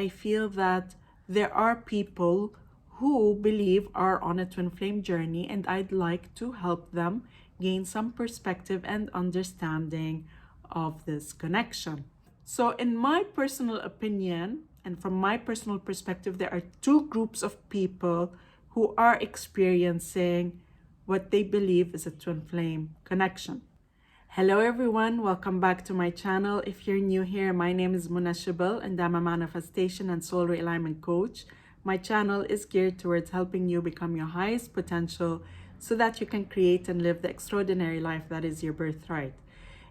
I feel that there are people who believe are on a twin flame journey, and I'd like to help them gain some perspective and understanding of this connection. So in my personal opinion, and from my personal perspective, there are two groups of people who are experiencing what they believe is a twin flame connection. Hello everyone, welcome back to my channel. If you're new here, my name is Irresistible and I'm a manifestation and soul realignment coach. My channel is geared towards helping you become your highest potential so that you can create and live the extraordinary life that is your birthright.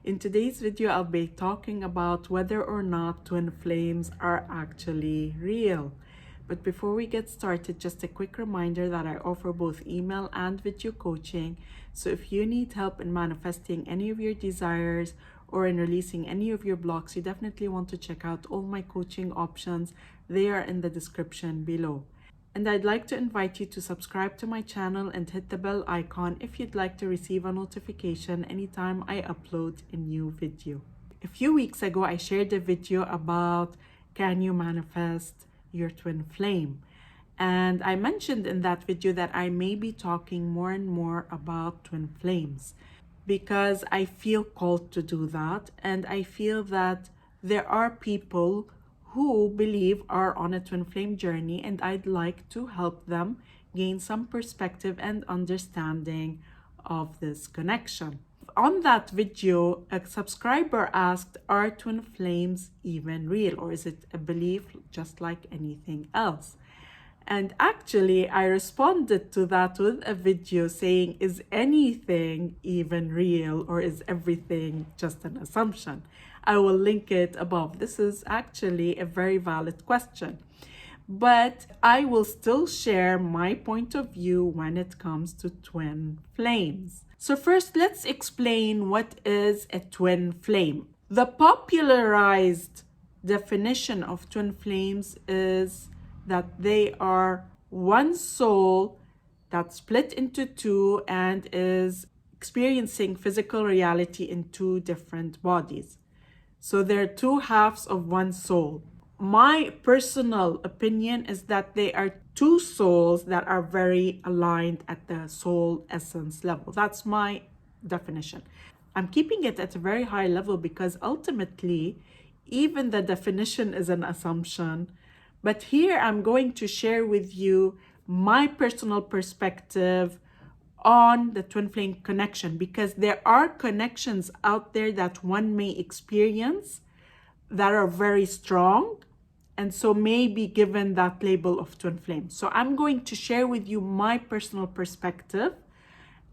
In today's video, I'll be talking about whether or not twin flames are actually real. But before we get started, just a quick reminder that I offer both email and video coaching. So if you need help in manifesting any of your desires or in releasing any of your blocks, you definitely want to check out all my coaching options. They are in the description below. And I'd like to invite you to subscribe to my channel and hit the bell icon if you'd like to receive a notification anytime I upload a new video. A few weeks ago, I shared a video about can you manifest your twin flame? And I mentioned in that video that I may be talking more and more about twin flames because I feel called to do that. And I feel that there are people who believe are on a twin flame journey, and I'd like to help them gain some perspective and understanding of this connection. On that video, a subscriber asked, are twin flames even real, or is it a belief just like anything else? And actually, I responded to that with a video saying, is anything even real, or is everything just an assumption? I will link it above. This is actually a very valid question. But I will still share my point of view when it comes to twin flames. So first, let's explain what is a twin flame. The popularized definition of twin flames is that they are one soul that's split into two and is experiencing physical reality in two different bodies. So they're two halves of one soul. My personal opinion is that they are two souls that are very aligned at the soul essence level. That's my definition. I'm keeping it at a very high level because ultimately, even the definition is an assumption. But here I'm going to share with you my personal perspective on the twin flame connection, because there are connections out there that one may experience that are very strong, and so may be given that label of twin flame. So I'm going to share with you my personal perspective,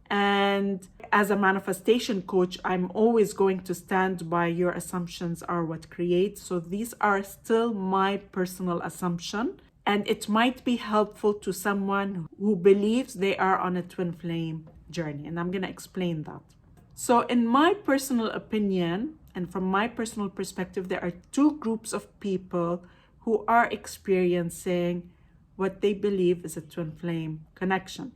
and as a manifestation coach, I'm always going to stand by your assumptions are what creates. So these are still my personal assumption, and it might be helpful to someone who believes they are on a twin flame journey. And I'm going to explain that. So in my personal opinion, and from my personal perspective, there are two groups of people who are experiencing what they believe is a twin flame connection.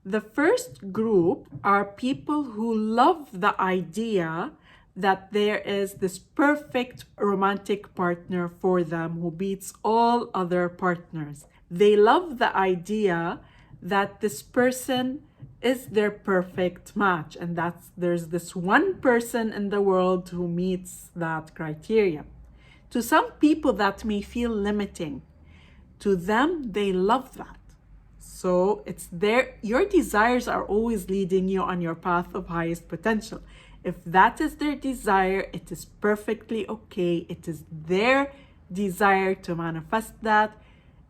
The first group are people who love the idea that there is this perfect romantic partner for them who beats all other partners. They love the idea that this person is their perfect match, and there's this one person in the world who meets that criteria. To some people, that may feel limiting. To them, they love that. So your desires are always leading you on your path of highest potential. If that is their desire, it is perfectly okay. It is their desire to manifest that.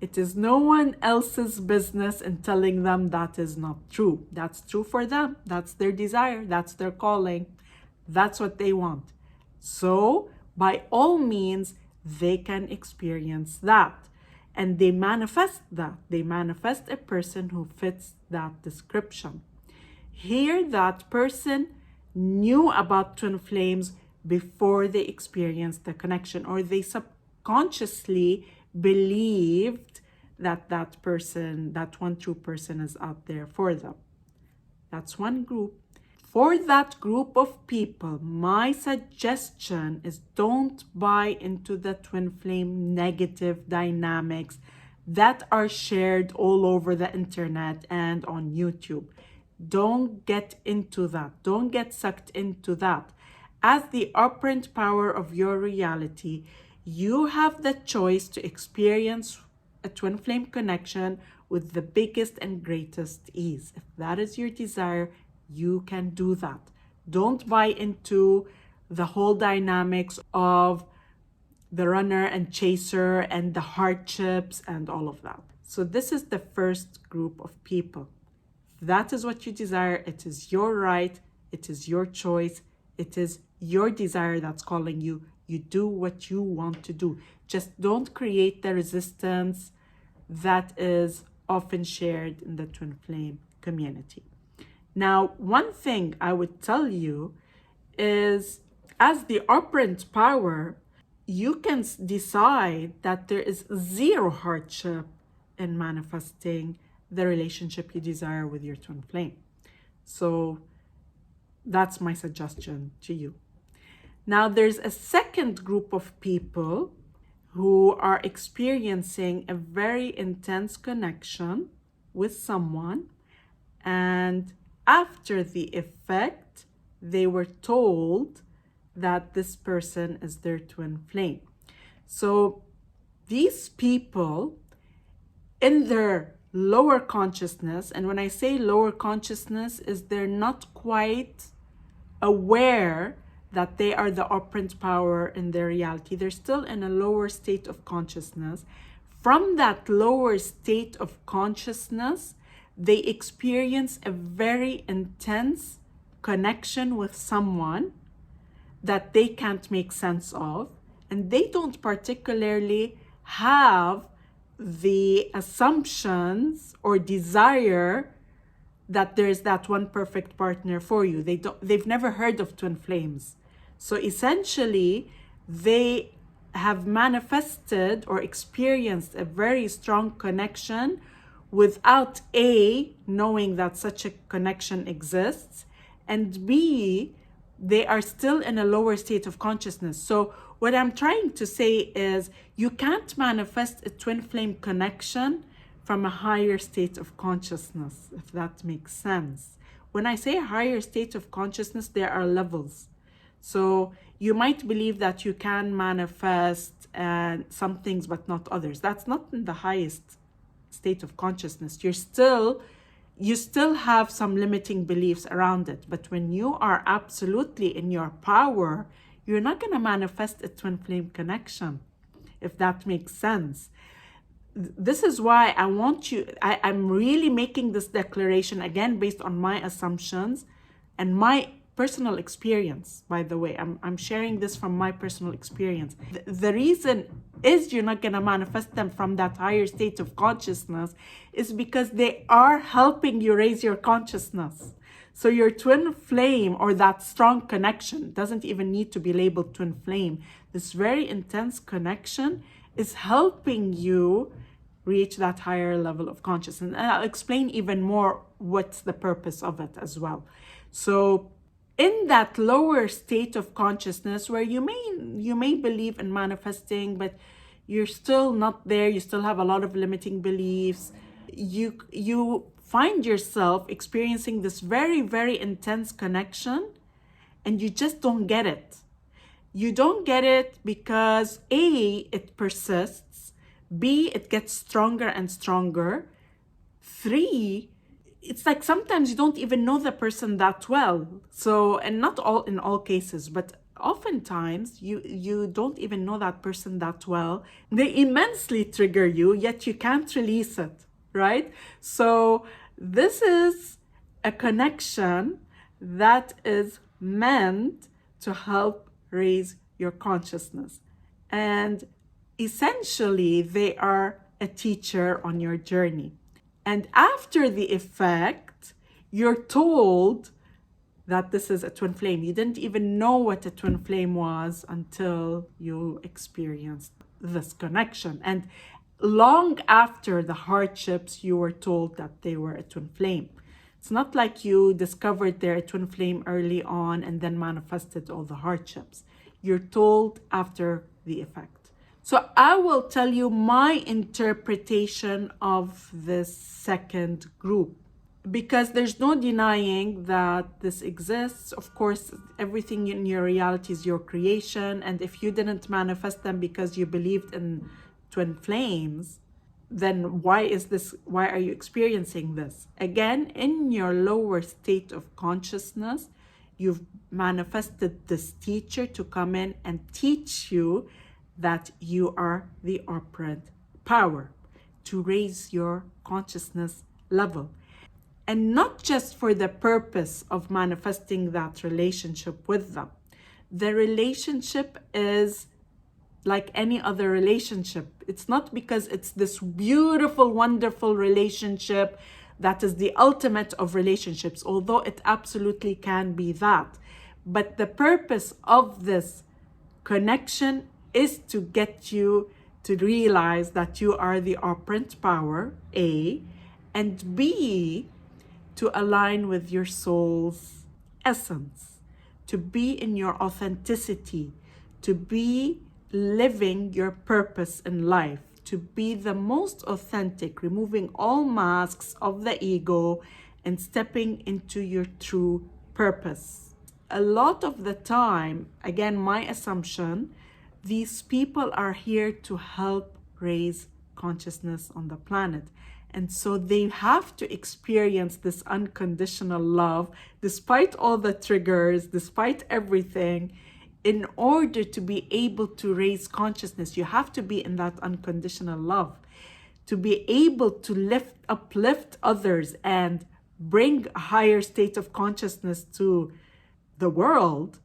It is no one else's business in telling them that is not true. That's true for them. That's their desire. That's their calling. That's what they want. So by all means, they can experience that. And they manifest that. They manifest a person who fits that description. Here, that person knew about twin flames before they experienced the connection, or they subconsciously believed that that person, that one true person, is out there for them. That's one group. For that group of people, my suggestion is don't buy into the twin flame negative dynamics that are shared all over the internet and on YouTube. Don't get into that. Don't get sucked into that. As the operant power of your reality, you have the choice to experience a twin flame connection with the biggest and greatest ease. If that is your desire, you can do that. Don't buy into the whole dynamics of the runner and chaser and the hardships and all of that. So this is the first group of people. If that is what you desire, it is your right, it is your choice, it is your desire that's calling you. You do what you want to do. Just don't create the resistance that is often shared in the twin flame community. Now, one thing I would tell you is, as the operant power, you can decide that there is zero hardship in manifesting the relationship you desire with your twin flame. So that's my suggestion to you. Now, there's a second group of people who are experiencing a very intense connection with someone, and after the effect, they were told that this person is their twin flame. So these people, in their lower consciousness, and when I say lower consciousness, is they're not quite aware that they are the operant power in their reality. They're still in a lower state of consciousness. From that lower state of consciousness, they experience a very intense connection with someone that they can't make sense of, and they don't particularly have the assumptions or desire that there's that one perfect partner for you. They've never heard of twin flames. So essentially, they have manifested or experienced a very strong connection without A, knowing that such a connection exists, and B, they are still in a lower state of consciousness. So what I'm trying to say is, you can't manifest a twin flame connection from a higher state of consciousness, if that makes sense. When I say higher state of consciousness, there are levels. So you might believe that you can manifest some things but not others. That's not in the highest state of consciousness. You still have some limiting beliefs around it. But when you are absolutely in your power, you're not going to manifest a twin flame connection, if that makes sense. This is why I'm really making this declaration, again, based on my assumptions and my personal experience, by the way. I'm sharing this from my personal experience. The reason is you're not going to manifest them from that higher state of consciousness is because they are helping you raise your consciousness. So your twin flame, or that strong connection, doesn't even need to be labeled twin flame. This very intense connection is helping you reach that higher level of consciousness. And I'll explain even more what's the purpose of it as well. So in that lower state of consciousness, where you may believe in manifesting, but you're still not there, you still have a lot of limiting beliefs, you find yourself experiencing this very, very intense connection, and you just don't get it. You don't get it because A, it persists, B, it gets stronger and stronger, 3, it's like sometimes you don't even know the person that well. So, and not in all cases, but oftentimes you don't even know that person that well. They immensely trigger you, yet you can't release it, right? So this is a connection that is meant to help raise your consciousness. And essentially, they are a teacher on your journey. And after the effect, you're told that this is a twin flame. You didn't even know what a twin flame was until you experienced this connection. And long after the hardships, you were told that they were a twin flame. It's not like you discovered their twin flame early on and then manifested all the hardships. You're told after the effect. So I will tell you my interpretation of this second group, because there's no denying that this exists. Of course, everything in your reality is your creation. And if you didn't manifest them because you believed in twin flames, then why are you experiencing this? Again, in your lower state of consciousness, you've manifested this teacher to come in and teach you that you are the operant power, to raise your consciousness level. And not just for the purpose of manifesting that relationship with them. The relationship is like any other relationship. It's not because it's this beautiful, wonderful relationship that is the ultimate of relationships, although it absolutely can be that. But the purpose of this connection is to get you to realize that you are the operant power, A, and B, to align with your soul's essence, to be in your authenticity, to be living your purpose in life, to be the most authentic, removing all masks of the ego and stepping into your true purpose. A lot of the time, again, my assumption, these people are here to help raise consciousness on the planet. And so they have to experience this unconditional love, despite all the triggers, despite everything. In order to be able to raise consciousness, you have to be in that unconditional love. To be able to uplift others and bring a higher state of consciousness to the world,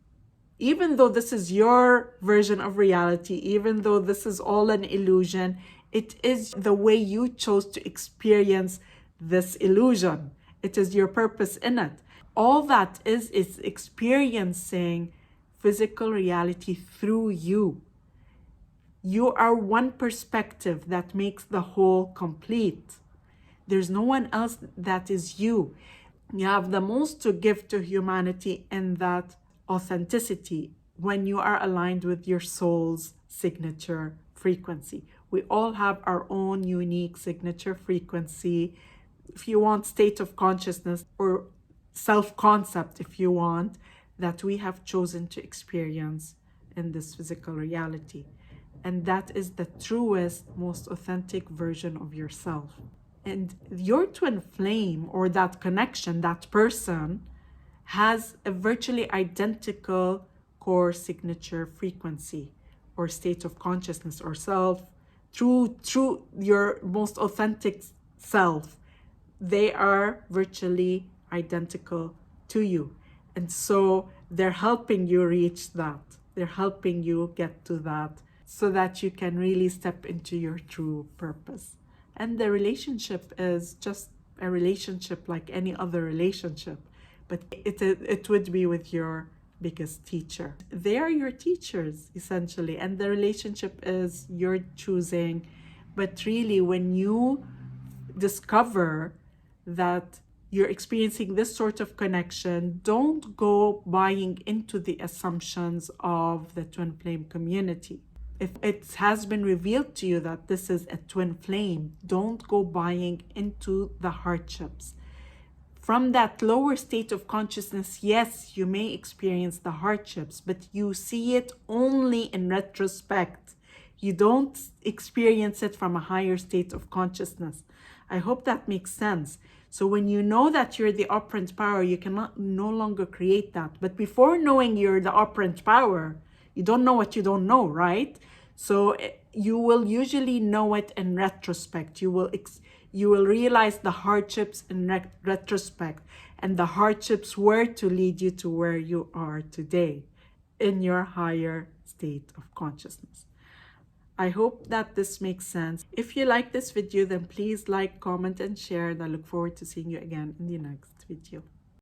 even though this is your version of reality, even though this is all an illusion, it is the way you chose to experience this illusion. It is your purpose in it. All that is experiencing physical reality through you. You are one perspective that makes the whole complete. There's no one else that is you. You have the most to give to humanity in that authenticity when you are aligned with your soul's signature frequency. We all have our own unique signature frequency. If you want state of consciousness or self-concept, if you want, that we have chosen to experience in this physical reality. And that is the truest, most authentic version of yourself. And your twin flame, or that connection, that person, has a virtually identical core signature frequency or state of consciousness or self. Through your most authentic self, they are virtually identical to you. And so they're helping you reach that. They're helping you get to that so that you can really step into your true purpose. And the relationship is just a relationship like any other relationship, but it would be with your biggest teacher. They are your teachers, essentially, and the relationship is your choosing. But really, when you discover that you're experiencing this sort of connection, don't go buying into the assumptions of the twin flame community. If it has been revealed to you that this is a twin flame, don't go buying into the hardships. From that lower state of consciousness, yes, you may experience the hardships, but you see it only in retrospect. You don't experience it from a higher state of consciousness. I hope that makes sense. So when you know that you're the operant power, you cannot no longer create that. But before knowing you're the operant power, you don't know what you don't know, right? So you will usually know it in retrospect. You will realize the hardships in retrospect, and the hardships were to lead you to where you are today in your higher state of consciousness. I hope that this makes sense. If you like this video, then please like, comment, and share. And I look forward to seeing you again in the next video.